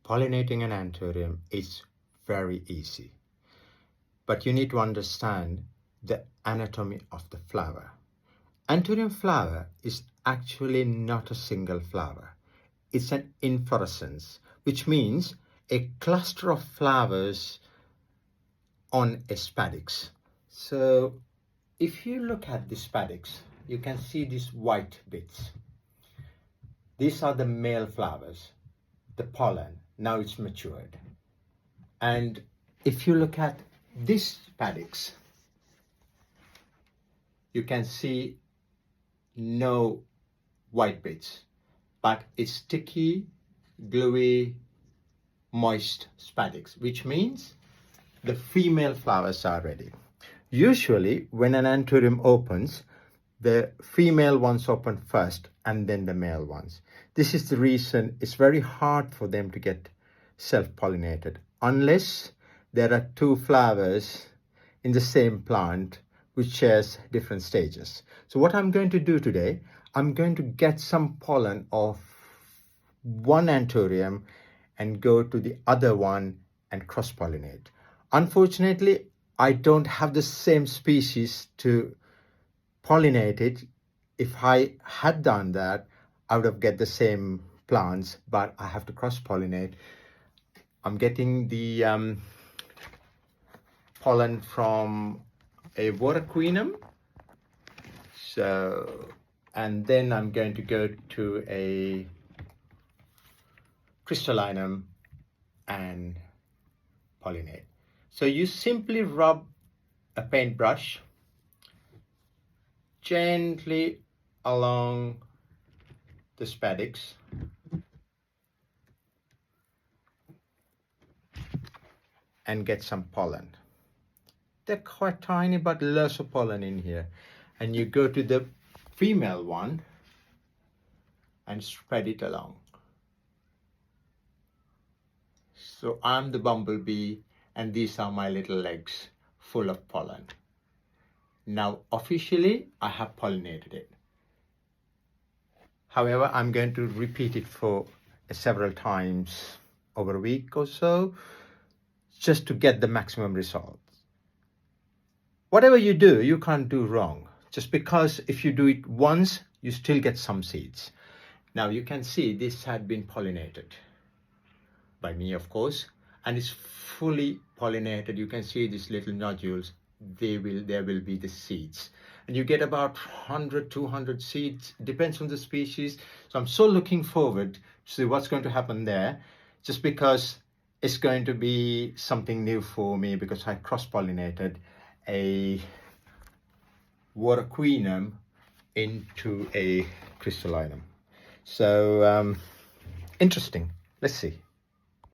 Pollinating an anthurium is very easy, but you need to understand the anatomy of the flower. Anthurium flower is actually not a single flower. It's an inflorescence, which means a cluster of flowers on a spadix. So if you look at the spadix, you can see these white bits. These are the male flowers, the pollen. Now it's matured. And if you look at this spadix, you can see no white bits, but it's sticky, gluey, moist spadix, which means the female flowers are ready. Usually when an anthurium opens, the female ones open first and then the male ones. This is the reason it's very hard for them to get self-pollinated unless there are two flowers in the same plant which shares different stages. So what I'm going to do today, I'm going to get some pollen of one anthurium and go to the other one and cross-pollinate. Unfortunately, I don't have the same species to pollinate it. If I had done that, I would have get the same plants, but I have to cross-pollinate. I'm getting the pollen from a Voraquinum. So, and then I'm going to go to a crystallinum and pollinate. So you simply rub a paintbrush gently along the spadix and get some pollen. They're quite tiny, but lots of pollen in here. And you go to the female one and spread it along. So I'm the bumblebee and these are my little legs full of pollen. Now officially I have pollinated it. However, I'm going to repeat it for several times over a week or so, just to get the maximum results. Whatever you do, you can't do wrong. Just because if you do it once, you still get some seeds. Now you can see this had been pollinated by me, of course, and it's fully pollinated. You can see these little nodules. There will be the seeds. And you get about 100, 200 seeds, depends on the species. So I'm so looking forward to see what's going to happen there, just because it's going to be something new for me, because I cross-pollinated a Voraquinum into a crystallinum. So interesting. Let's see.